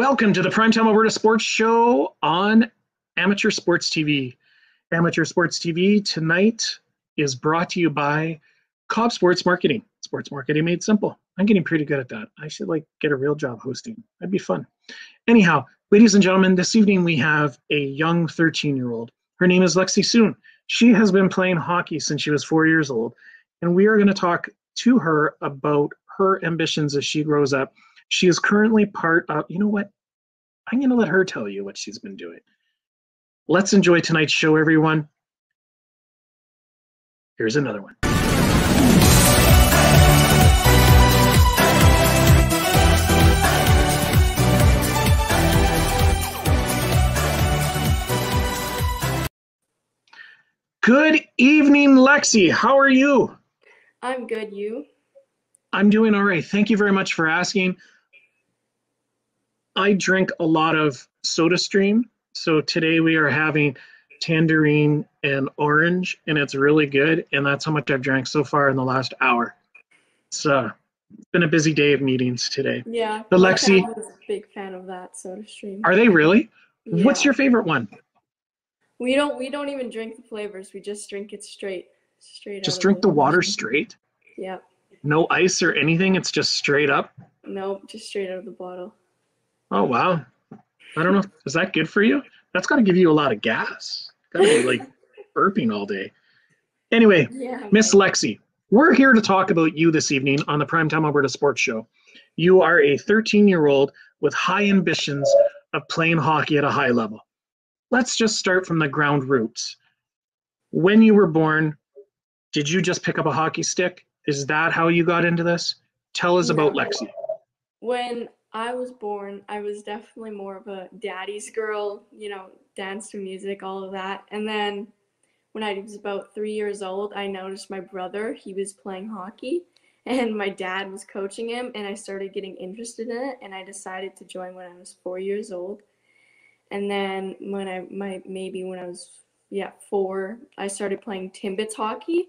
Welcome to the Primetime Alberta Sports Show on Amateur Sports TV. Amateur Sports TV tonight is brought to you by Cobb Sports Marketing. Sports marketing made simple. I'm getting pretty good at that. I should get a real job hosting. That'd be fun. Anyhow, ladies and gentlemen, this evening we have a young 13-year-old. Her name is Lexi Soon. She has been playing hockey since she was 4 years old, and we are going to talk to her about her ambitions as she grows up. She is currently part of, you know what? I'm going to let her tell you what she's been doing. Let's enjoy tonight's show, everyone. Here's another one. Good evening, Lexi. How are you? I'm good. You? I'm doing all right. Thank you very much for asking. I drink a lot of SodaStream. So today we are having tangerine and orange, and it's really good. And that's how much I've drank so far in the last hour. It's been a busy day of meetings today. Yeah. But my Lexi, family's a big fan of that SodaStream. are they really? Yeah. What's your favorite one? We don't even drink the flavors. We just drink it straight. Just drink the water straight? Yeah. No ice or anything? It's just straight up? Nope, just straight out of the bottle. Oh, wow. I don't know. Is that good for you? That's got to give you a lot of gas. Got to be burping all day. Anyway, Yeah, Miss Lexi, we're here to talk about you this evening on the Primetime Alberta Sports Show. You are a 13-year-old with high ambitions of playing hockey at a high level. Let's just start from the ground roots. When you were born, did you just pick up a hockey stick? Is that how you got into this? Tell us about Lexi. When I was born, I was definitely more of a daddy's girl, dance to music, all of that. And then when I was about 3 years old, I noticed my brother, he was playing hockey, and my dad was coaching him, and I started getting interested in it, and I decided to join when I was 4 years old. And then when I was 4, I started playing Timbits hockey,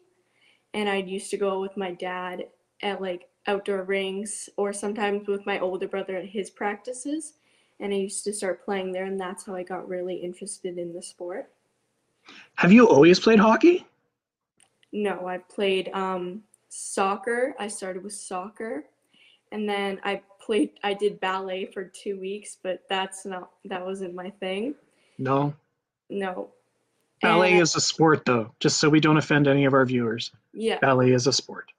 and I used to go with my dad at outdoor rinks, or sometimes with my older brother at his practices, and I used to start playing there, and that's how I got really interested in the sport. Have you always played hockey? No, I played soccer. I started with soccer, and then I did ballet for 2 weeks, but that wasn't my thing. No. Ballet is a sport, though, just so we don't offend any of our viewers. Yeah. Ballet is a sport.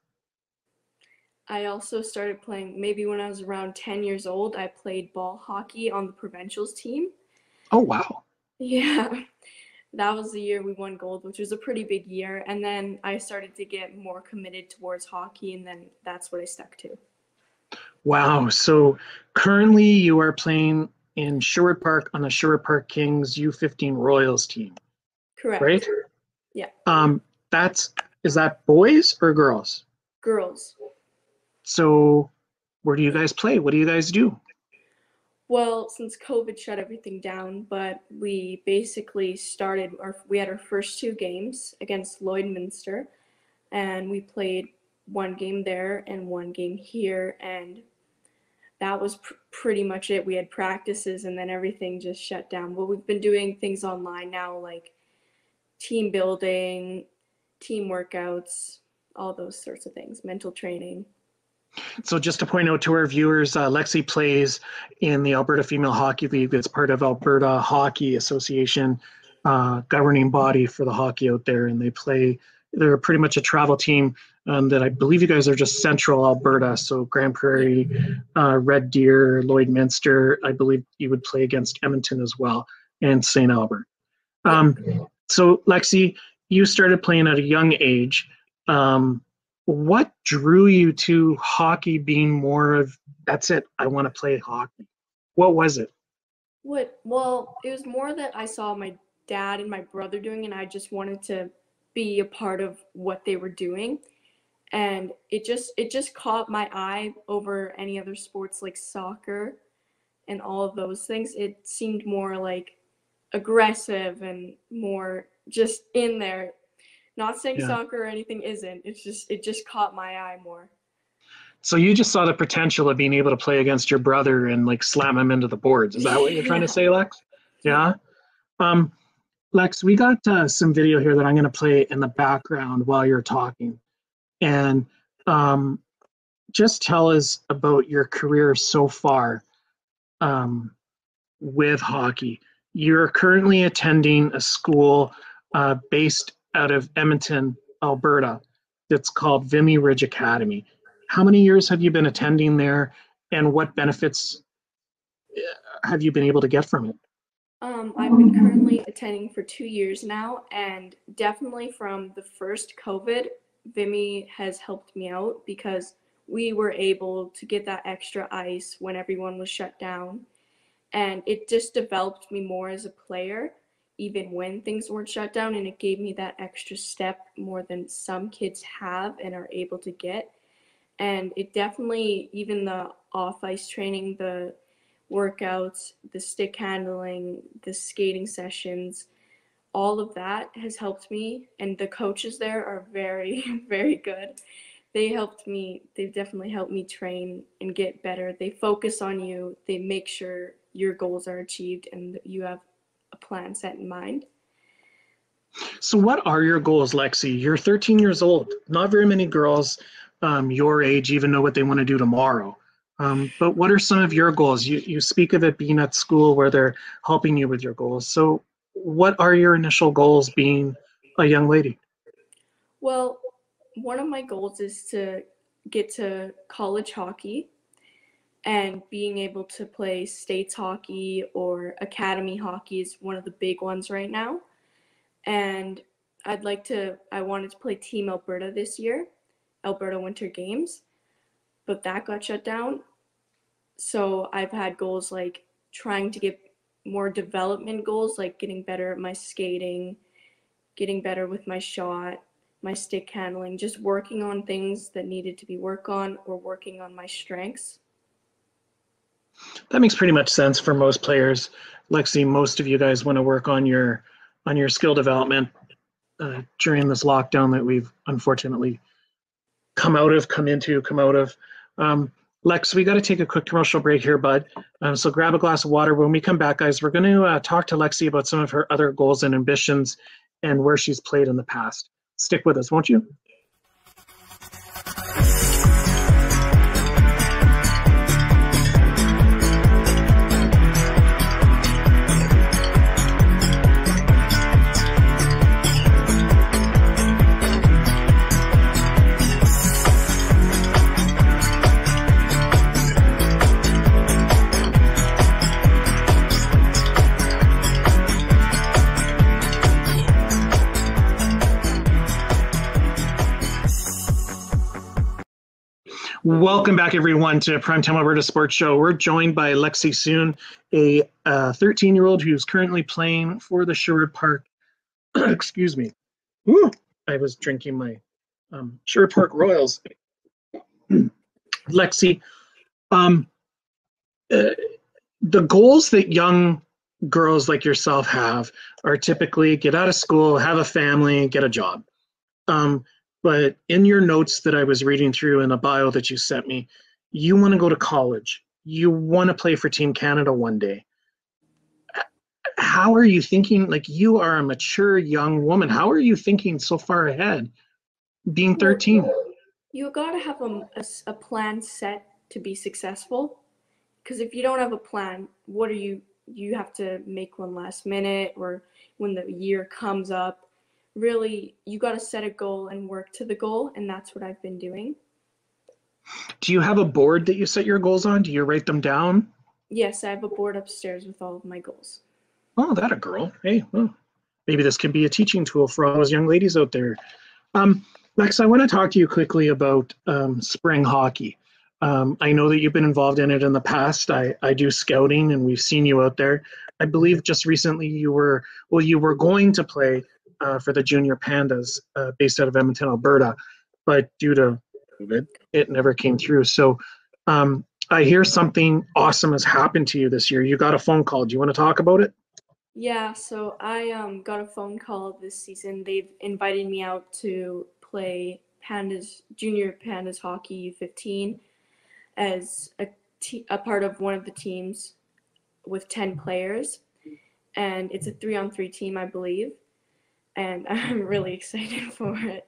I also started playing, maybe when I was around 10 years old, I played ball hockey on the provincials team. Oh, wow. Yeah. That was the year we won gold, which was a pretty big year. And then I started to get more committed towards hockey, and then that's what I stuck to. Wow. So currently you are playing in Sherwood Park on the Sherwood Park Kings U15 Royals team. Correct. Right? Yeah. Is that boys or girls? Girls. So where do you guys play? What do you guys do? Well, since COVID shut everything down, but we basically we had our first 2 games against Lloydminster, and we played 1 game there and 1 game here, and that was pretty much it. We had practices, and then everything just shut down. But we've been doing things online now, like team building, team workouts, all those sorts of things, mental training. So just to point out to our viewers, Lexi plays in the Alberta Female Hockey League. It's part of Alberta Hockey Association, governing body for the hockey out there. And they're pretty much a travel team that I believe you guys are just central Alberta. So Grand Prairie, Red Deer, Lloydminster. I believe you would play against Edmonton as well, and St. Albert. So Lexi, you started playing at a young age. What drew you to hockey being more of, that's it, I want to play hockey? What was it? Well, it was more that I saw my dad and my brother doing, and I just wanted to be a part of what they were doing. And it just caught my eye over any other sports like soccer and all of those things. It seemed more aggressive and more just in there. Not saying soccer or anything isn't. It just caught my eye more. So you just saw the potential of being able to play against your brother and like slam him into the boards. Is that what you're trying to Yeah. say, Lex? Yeah. Yeah. Um, Lex, we got some video here that I'm going to play in the background while you're talking. And um, just tell us about your career so far um, with hockey. You're currently attending a school based out of Edmonton, Alberta, that's called Vimy Ridge Academy. How many years have you been attending there, and what benefits have you been able to get from it? I've been currently attending for 2 years now, and definitely from the first COVID, Vimy has helped me out because we were able to get that extra ice when everyone was shut down. And it just developed me more as a player, even when things weren't shut down. And it gave me that extra step more than some kids have and are able to get. And it definitely, even the off ice training, the workouts, the stick handling, the skating sessions, all of that has helped me. And the coaches there are very, very good. They've definitely helped me train and get better. They focus on you, they make sure your goals are achieved and that you have a plan set in mind. So, what are your goals, Lexi? You're 13 years old. Not very many girls your age even know what they want to do tomorrow. But what are some of your goals? You speak of it being at school where they're helping you with your goals. So, what are your initial goals being a young lady? Well, one of my goals is to get to college hockey and being able to play states hockey or academy hockey is one of the big ones right now. And I wanted to play Team Alberta this year, Alberta Winter Games, but that got shut down. So I've had goals like trying to get more development goals, like getting better at my skating, getting better with my shot, my stick handling, just working on things that needed to be worked on or working on my strengths. That makes pretty much sense for most players. Lexi, most of you guys want to work on your skill development during this lockdown that we've unfortunately come out of. Um, Lex, we got to take a quick commercial break here, bud. So grab a glass of water. When we come back, guys, we're going to talk to Lexi about some of her other goals and ambitions and where she's played in the past. Stick with us, won't you? Welcome back, everyone, to Primetime Alberta Sports Show. We're joined by Lexi Soon, a 13-year-old who's currently playing for the Sherwood Park. Excuse me. Ooh, I was drinking my Sherwood Park Royals. Lexi, um, the goals that young girls like yourself have are typically get out of school, have a family, get a job. But in your notes that I was reading through in a bio that you sent me, you want to go to college. You want to play for Team Canada one day. How are you thinking? Like, you are a mature young woman. How are you thinking so far ahead, being 13? You got to have a plan set to be successful. Because if you don't have a plan, you have to make one last minute or when the year comes up. Really, you got to set a goal and work to the goal, and that's what I've been doing. Do you have a board that you set your goals on? Do you write them down? Yes, I have a board upstairs with all of my goals. Oh, that a girl. Hey, well, maybe this can be a teaching tool for all those young ladies out there. Lex, I want to talk to you quickly about spring hockey. I know that you've been involved in it in the past. I do scouting, and we've seen you out there. I believe just recently you were going to play for the Junior Pandas based out of Edmonton, Alberta, but due to COVID, it never came through. So I hear something awesome has happened to you this year. You got a phone call. Do you want to talk about it? Yeah, so I got a phone call this season. They've invited me out to play Junior Pandas hockey U15 as a part of one of the teams with 10 players, and it's a 3-on-3 team, I believe, and I'm really excited for it.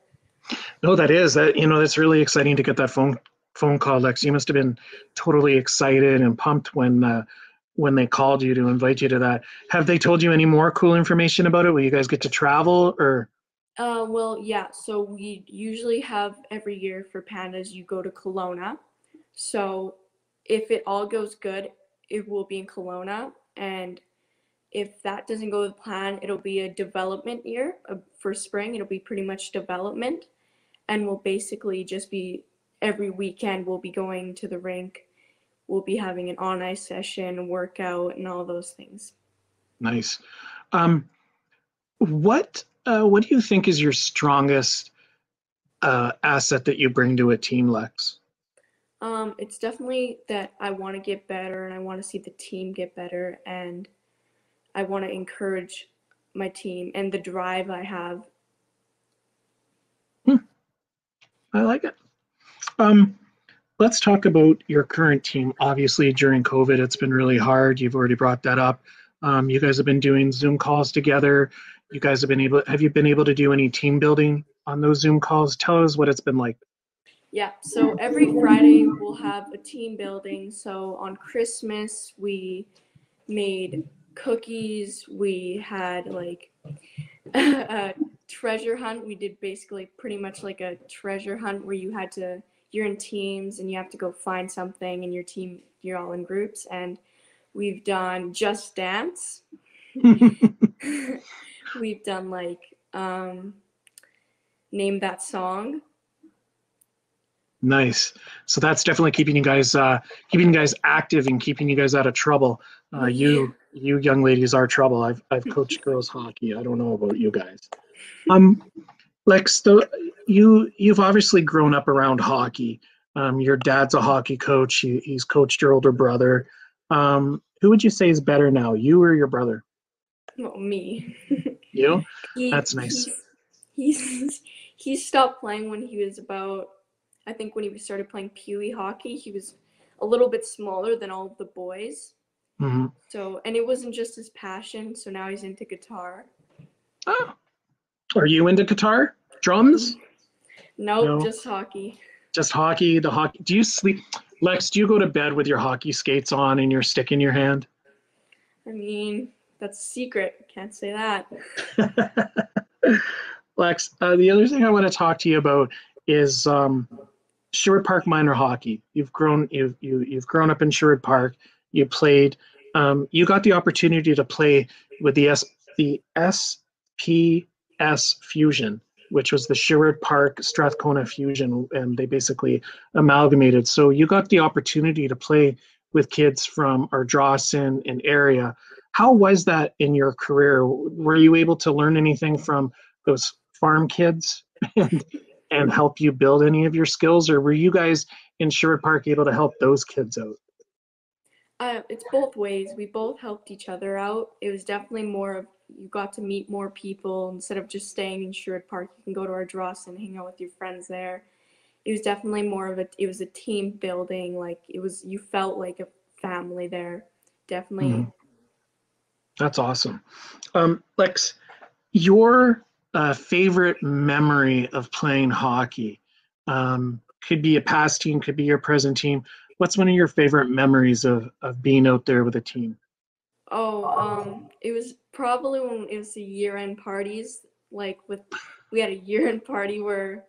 No, that's really exciting to get that phone call, Lex. You must have been totally excited and pumped when they called you to invite you to that. Have they told you any more cool information about it? Will you guys get to travel or? Well, yeah, so we usually have every year for pandas, you go to Kelowna. So if it all goes good, it will be in Kelowna. And if that doesn't go to plan, it'll be a development year for spring. It'll be pretty much development. And we'll basically just be every weekend, we'll be going to the rink. We'll be having an on ice session, a workout, and all those things. Nice. Um, what do you think is your strongest asset that you bring to a team, Lex? It's definitely that I want to get better and I want to see the team get better, and I want to encourage my team and the drive I have. I like it. Um, let's talk about your current team. Obviously, during COVID, it's been really hard. You've already brought that up. You guys have been doing Zoom calls together. Have you been able to do any team building on those Zoom calls? Tell us what it's been like. Yeah, so every Friday we'll have a team building. So on Christmas, we made cookies. We had like a treasure hunt. We did basically pretty much like a treasure hunt where you're in teams and you have to go find something, and you're all in groups. And we've done Just Dance. We've done like Name That Song. Nice. So that's definitely keeping you guys active and keeping you guys out of trouble. You young ladies are trouble. I've coached girls hockey. I don't know about you guys. Um, Lex, you've obviously grown up around hockey. Your dad's a hockey coach. He's coached your older brother. Who would you say is better now, you or your brother? Well, me. You? he That's nice. he stopped playing when he was about, I think when he started playing Pee-wee hockey, he was a little bit smaller than all of the boys. Mm-hmm. So, and it wasn't just his passion, so now he's into guitar. Oh, are you into guitar? Drums? Nope, No, just hockey. just hockey. The hockey. Do you sleep, Lex? Do you go to bed with your hockey skates on and your stick in your hand? I mean, that's a secret. Can't say that. Lex, the other thing I want to talk to you about is Sherwood Park minor hockey. You've grown up in Sherwood Park. You played. You got the opportunity to play with the SPS Fusion, which was the Sherwood Park Strathcona Fusion, and they basically amalgamated. So you got the opportunity to play with kids from Ardrossan and area. How was that in your career? Were you able to learn anything from those farm kids and help you build any of your skills, or were you guys in Sherwood Park able to help those kids out? It's both ways. We both helped each other out. It was definitely more of you got to meet more people instead of just staying in Sherwood Park. You can go to Ardrossan and hang out with your friends there. It was definitely more of it was a team building. Like you felt like a family there. Definitely. Mm-hmm. That's awesome. Lex, your favorite memory of playing hockey could be a past team, could be your present team. What's one of your favorite memories of being out there with a team? It was probably when it was the year-end parties. We had a year-end party where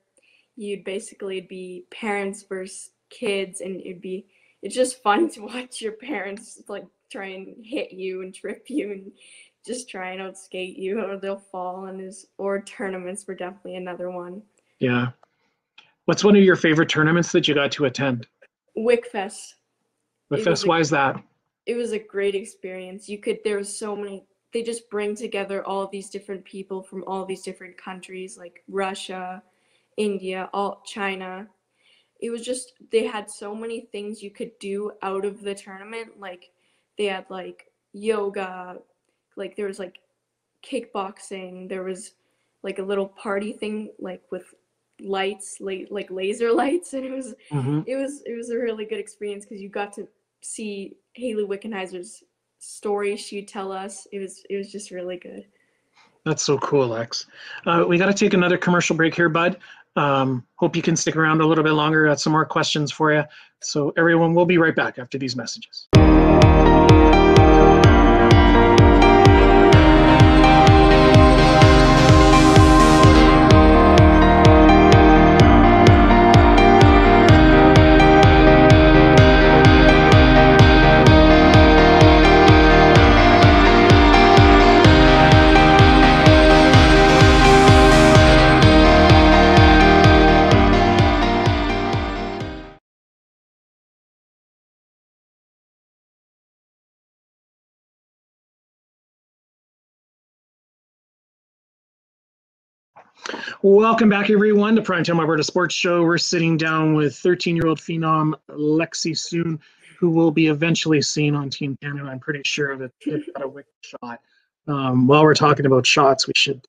it'd be parents versus kids, and it's just fun to watch your parents like try and hit you and trip you and just try and outskate you, or they'll fall. Or tournaments were definitely another one. Yeah. What's one of your favorite tournaments that you got to attend? Wickfest. With It was us, a why is that? it was a great experience. There was so many, they just bring together all of these different people from all these different countries like Russia, India, all China. It was just, they had so many things you could do out of the tournament. Like they had like yoga, like there was like kickboxing, there was like a little party thing like with lights, like laser lights, and Mm-hmm. it was a really good experience because you got to see Haley Wickenheiser's story she'd tell us. It was just really good. That's so cool, Lex. We got to take another commercial break here, bud. Hope you can stick around a little bit longer. Got some more questions for you. So everyone, we'll be right back after these messages. Welcome back, everyone, to Primetime Alberta Sports Show. We're sitting down with 13-year-old phenom Lexi Soon, who will be eventually seen on Team Canada. I'm pretty sure of it. They've got a wicked shot. While we're talking about shots, we should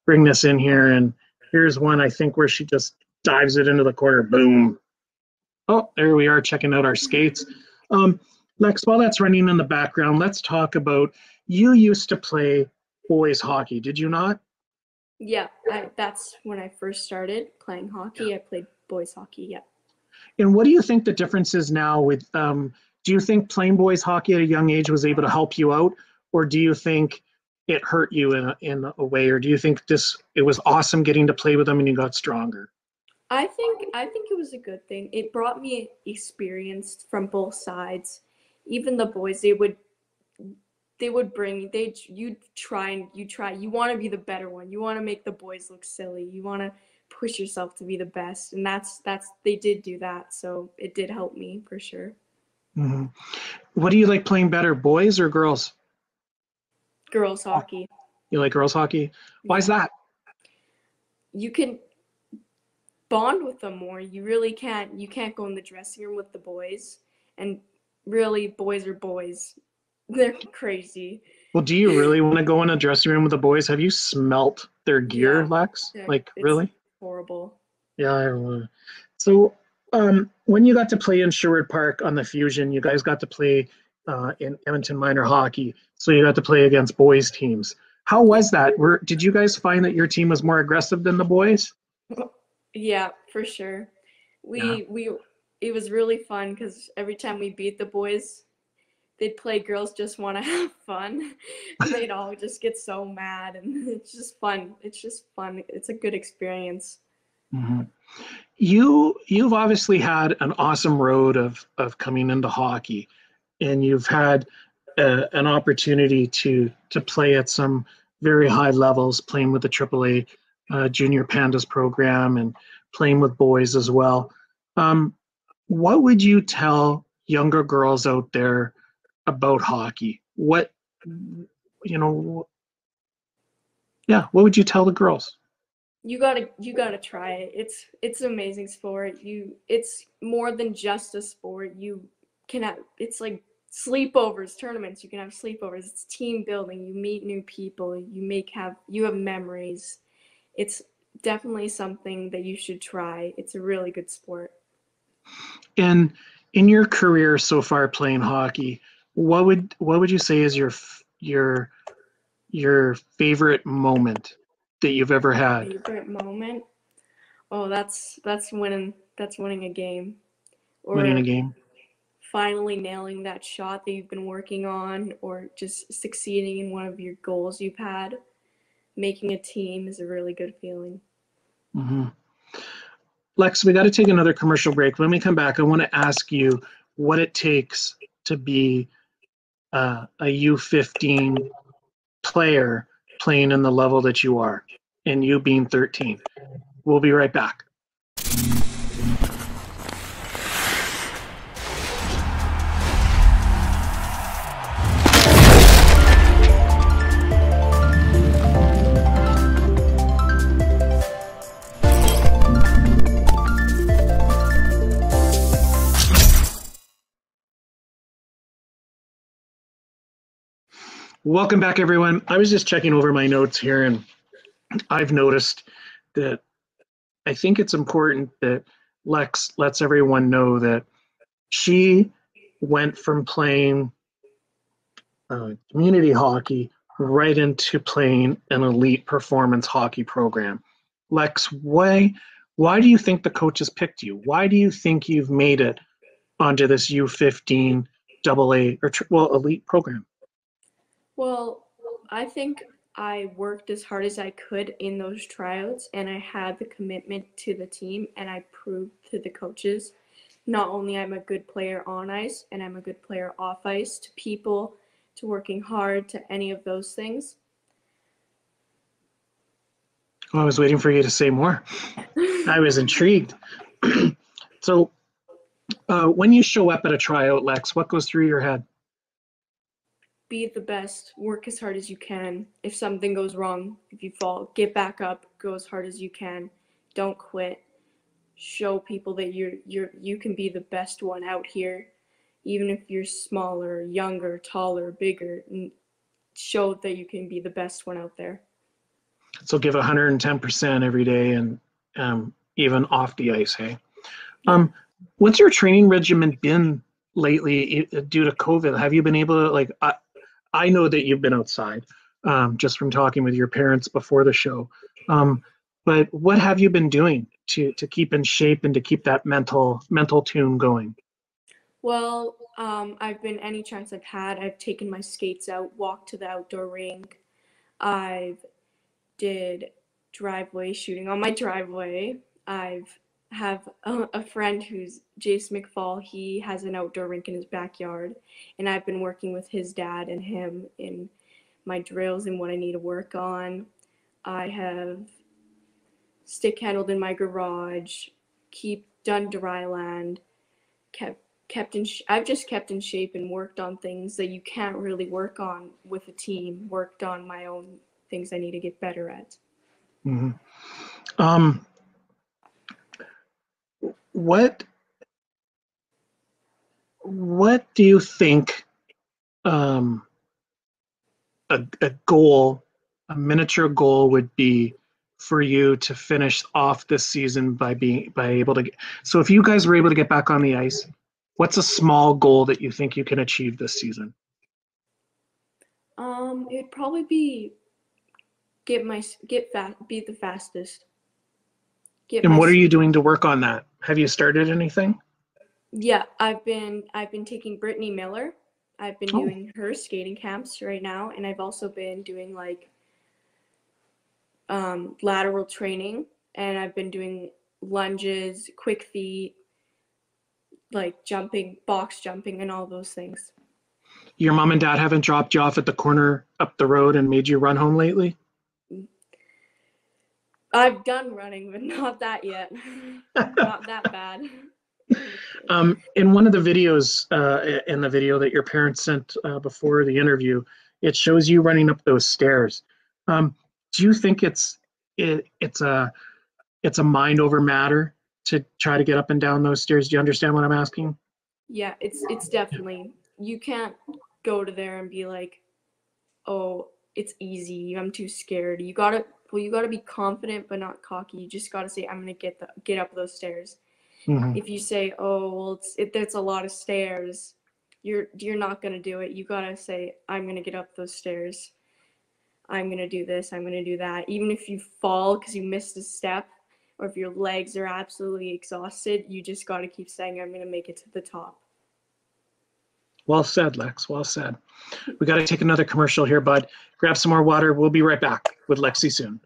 bring this in here. And here's one, I think, where she just dives it into the corner. Boom. Oh, there we are, checking out our skates. Lex, while that's running in the background, let's talk about, you used to play boys hockey, did you not? Yeah, that's when I first started playing hockey. Yeah. I played boys hockey. Yeah. And what do you think the difference is now with, do you think playing boys hockey at a young age was able to help you out? Or do you think it hurt you in a way? Or do you think it was awesome getting to play with them and you got stronger? I think it was a good thing. It brought me experience from both sides. Even the boys, they would bring you want to be the better one. You want to make the boys look silly. You want to push yourself to be the best, and that's they did do that, so it did help me for sure. Mm-hmm. What do you like playing better, boys or girls? Girls hockey. You like girls hockey? Why is that? You can bond with them more. You can't go in the dressing room with the boys, and really boys are boys. They're crazy. Well, do you really want to go in a dressing room with the boys? Have you smelt their gear, Yeah, Lex? Like, it's really? horrible. Yeah, I would. So, when you got to play in Sherwood Park on the Fusion, you guys got to play in Edmonton minor hockey. So you got to play against boys teams. How was that? Did you guys find that your team was more aggressive than the boys? Yeah, for sure. Yeah. We it was really fun because every time we beat the boys, they'd play girls just want to have fun. They'd all just get so mad, and it's just fun. It's just fun. It's a good experience. Mm-hmm. You've obviously had an awesome road of coming into hockey, and you've had an opportunity to play at some very high levels, playing with the AAA Junior Pandas program and playing with boys as well. What would you tell younger girls out there about hockey? What, you know, yeah, what would you tell the girls? You gotta try it. It's an amazing sport. It's more than just a sport. You can have it's like sleepovers, tournaments. You can have sleepovers. It's team building. You meet new people. You have memories. It's definitely something that you should try. It's a really good sport. And in your career so far playing hockey, what would you say is your favorite moment that you've ever had? Favorite moment? Oh, that's winning a game. Winning a Or game? finally nailing that shot that you've been working on, or just succeeding in one of your goals you've had. Making a team is a really good feeling. Mm-hmm. Lex, we got to take another commercial break. When we come back, I want to ask you what it takes to be a U15 player playing in the level that you are, and you being 13. We'll be right back. Welcome back, everyone. I was just checking over my notes here, and I've noticed that I think it's important that Lex lets everyone know that she went from playing community hockey right into playing an elite performance hockey program. Lex, why do you think the coaches picked you? Why do you think you've made it onto this U15 AA or elite program? Well, I think I worked as hard as I could in those tryouts, and I had the commitment to the team, and I proved to the coaches not only I'm a good player on ice and I'm a good player off ice, to people, to working hard, to any of those things. Well, I was waiting for you to say more. I was intrigued. So when you show up at a tryout, Lex, what goes through your head? Be the best, work as hard as you can. If something goes wrong, if you fall, get back up, go as hard as you can. Don't quit. Show people that you can be the best one out here, even if you're smaller, younger, taller, bigger. Show that you can be the best one out there. So give 110% every day, and even off the ice, hey? What's your training regimen been lately due to COVID? Have you been able to, I know that you've been outside just from talking with your parents before the show. But what have you been doing to keep in shape and to keep that mental tune going? Well, I've been, any chance I've had, I've taken my skates out, walked to the outdoor rink. I've did driveway shooting on my driveway. I've have a friend who's Jace McFall. He has an outdoor rink in his backyard, and I've been working with his dad and him in my drills and what I need to work on. I have stick handled in my garage, done dry land, I've just kept in shape and worked on things that you can't really work on with a team. Worked on my own things I need to get better at. Mm-hmm. What do you think a goal, a miniature goal would be for you to finish off this season by able to get, so if you guys were able to get back on the ice, what's a small goal that you think you can achieve this season? It'd probably be be the fastest. And what are you doing to work on that? Have you started anything? Yeah, I've been taking Brittany Miller. I've been doing her skating camps right now, and I've also been doing lateral training, and I've been doing lunges, quick feet, jumping, box jumping, and all those things. Your mom and dad haven't dropped you off at the corner up the road and made you run home lately? I've done running, but not that yet. Not that bad. In one of the videos, in the video that your parents sent before the interview, it shows you running up those stairs. Do you think it's a mind over matter to try to get up and down those stairs? Do you understand what I'm asking? Yeah, it's definitely, you can't go to there and be like, oh, it's easy, I'm too scared. You gotta be confident but not cocky. You just gotta say, I'm gonna get up those stairs. Mm-hmm. If you say, oh, well, that's a lot of stairs, you're not gonna do it. You gotta say, I'm gonna get up those stairs. I'm gonna do this, I'm gonna do that. Even if you fall because you missed a step, or if your legs are absolutely exhausted, you just gotta keep saying, I'm gonna make it to the top. Well said, Lex. Well said. We got to take another commercial here, bud. Grab some more water. We'll be right back with Lexi soon.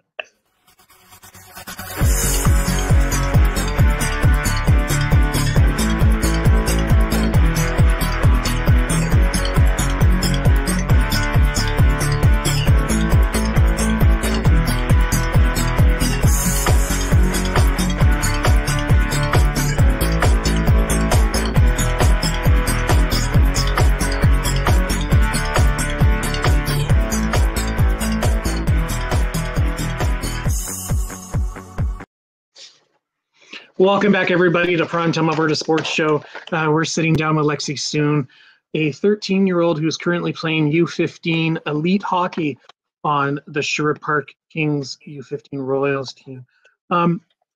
Welcome back, everybody, to Primetime Alberta Sports Show. We're sitting down with Lexi Soon, a 13-year-old who's currently playing U15 elite hockey on the Sherwood Park Kings U15 Royals team.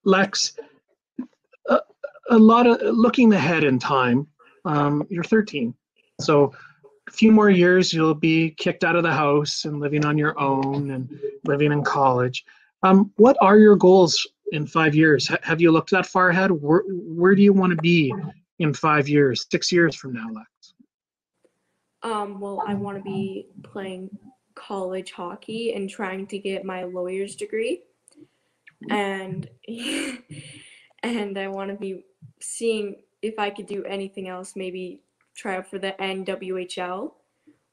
Lex, a, a lot of looking ahead in time. You're 13, so a few more years you'll be kicked out of the house and living on your own and living in college. What are your goals in 5 years? Have you looked that far ahead? Where do you want to be in 5 years, 6 years from now, Lex? Well, I want to be playing college hockey and trying to get my lawyer's degree, and and I want to be seeing if I could do anything else. Maybe try out for the NWHL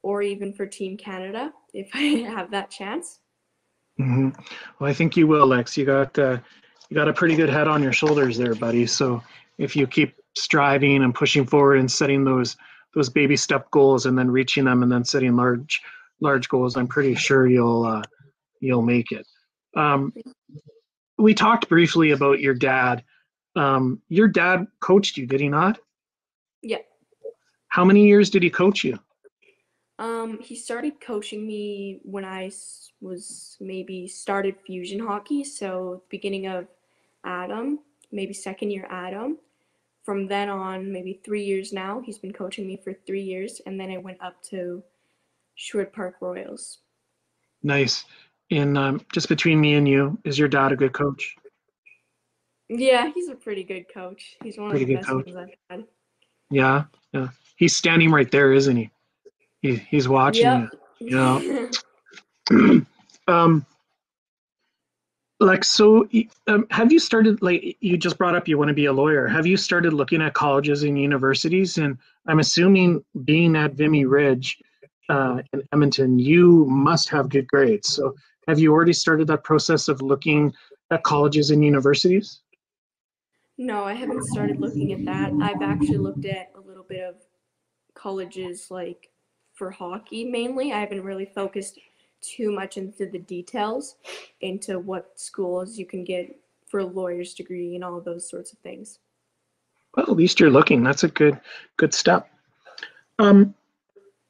or even for Team Canada if I have that chance. Mm-hmm. Well, I think you will, Lex. You got a pretty good head on your shoulders there, buddy. So if you keep striving and pushing forward and setting those baby step goals and then reaching them and then setting large goals, I'm pretty sure you'll make it. Um, we talked briefly about your dad. Your dad coached you, did he not? Yeah. How many years did he coach you? He started coaching me when I was maybe started fusion hockey, so beginning of Adam, maybe second year Adam. From then on, maybe 3 years now, he's been coaching me for 3 years, and then I went up to Sherwood Park Royals. Nice. And just between me and you, is your dad a good coach? Yeah, he's a pretty good coach. He's one of Pretty the good best coach. ones I've had. Yeah, yeah. He's standing right there, isn't he? He's watching Yep. you. You know. Like so, have you started? Like you just brought up, you want to be a lawyer. Have you started looking at colleges and universities? And I'm assuming, being at Vimy Ridge in Edmonton, you must have good grades. So, have you already started that process of looking at colleges and universities? No, I haven't started looking at that. I've actually looked at a little bit of colleges like for hockey mainly. I haven't really focused too much into the details into what schools you can get for a lawyer's degree and all those sorts of things. Well, at least you're looking. That's a good step. Um,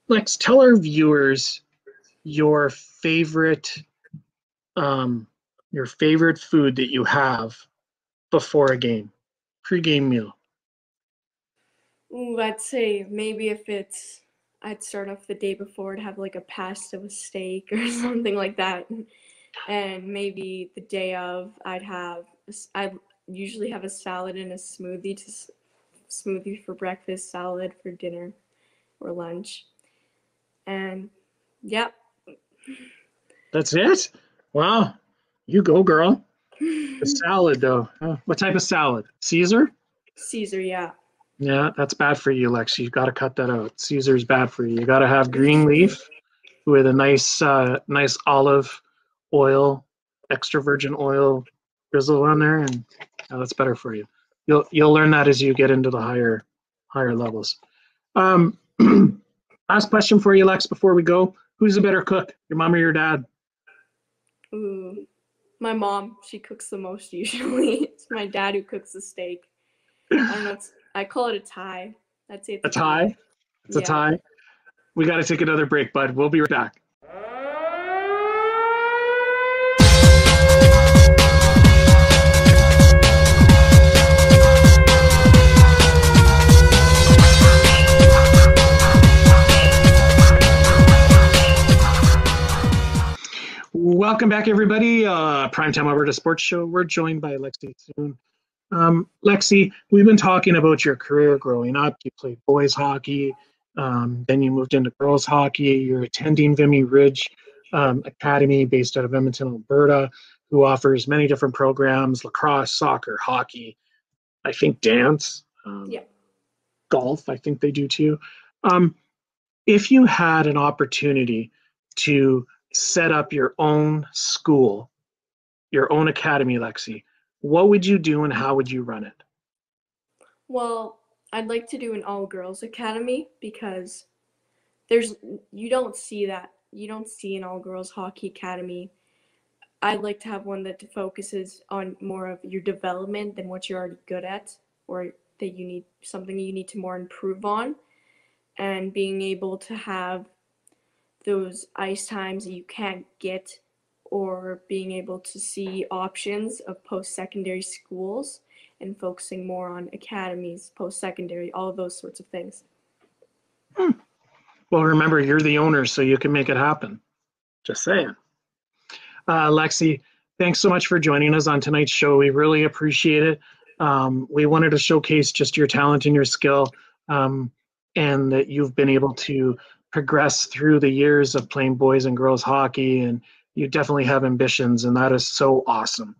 Lex, tell our viewers your favorite um, your favorite food that you have before a game, pre-game meal. Ooh, I'd say maybe if I'd start off the day before to have like a pasta with steak or something like that. And maybe the day of, I'd usually have a salad and a smoothie for breakfast, salad for dinner or lunch. And yep. That's it? Wow. You go, girl. The salad, though. What type of salad? Caesar? Caesar, yeah. Yeah, that's bad for you, Lex. You've got to cut that out. Caesar's bad for you. You got to have green leaf with a nice olive oil, extra virgin oil drizzle on there, and that's better for you. You'll learn that as you get into the higher levels. Um, last question for you, Lex, before we go. Who's a better cook, your mom or your dad? Ooh, my mom, she cooks the most usually. It's my dad who cooks the steak. I don't know. I call it a tie. I'd say it's A a tie. tie? It's a Yeah. tie. We got to take another break, bud. We'll be right back. Welcome back, everybody. Primetime Alberta Sports Show. We're joined by Lexi Soon. Lexi, we've been talking about your career growing up. You played boys hockey, then you moved into girls hockey. You're attending Vimy Ridge Academy based out of Edmonton, Alberta, who offers many different programs: lacrosse, soccer, hockey, I think dance, Yeah. golf, I think they do too. Um, if you had an opportunity to set up your own school, your own academy, Lexi, what would you do and how would you run it? Well, I'd like to do an all-girls academy because there's you don't see that. You don't see an all-girls hockey academy. I'd like to have one that focuses on more of your development than what you're already good at or that you need something you need to more improve on, and being able to have those ice times that you can't get or being able to see options of post-secondary schools and focusing more on academies, post-secondary, all of those sorts of things. Well, remember, you're the owner, so you can make it happen. Just saying. Lexi, thanks so much for joining us on tonight's show. We really appreciate it. We wanted to showcase just your talent and your skill, and that you've been able to progress through the years of playing boys and girls hockey, and you definitely have ambitions, and that is so awesome.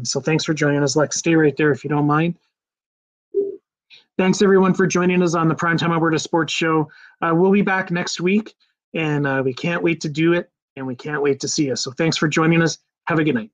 So thanks for joining us, Lex. Stay right there if you don't mind. Thanks everyone for joining us on the Primetime Alberta Sports Show. We'll be back next week, and we can't wait to do it, and we can't wait to see you. So thanks for joining us. Have a good night.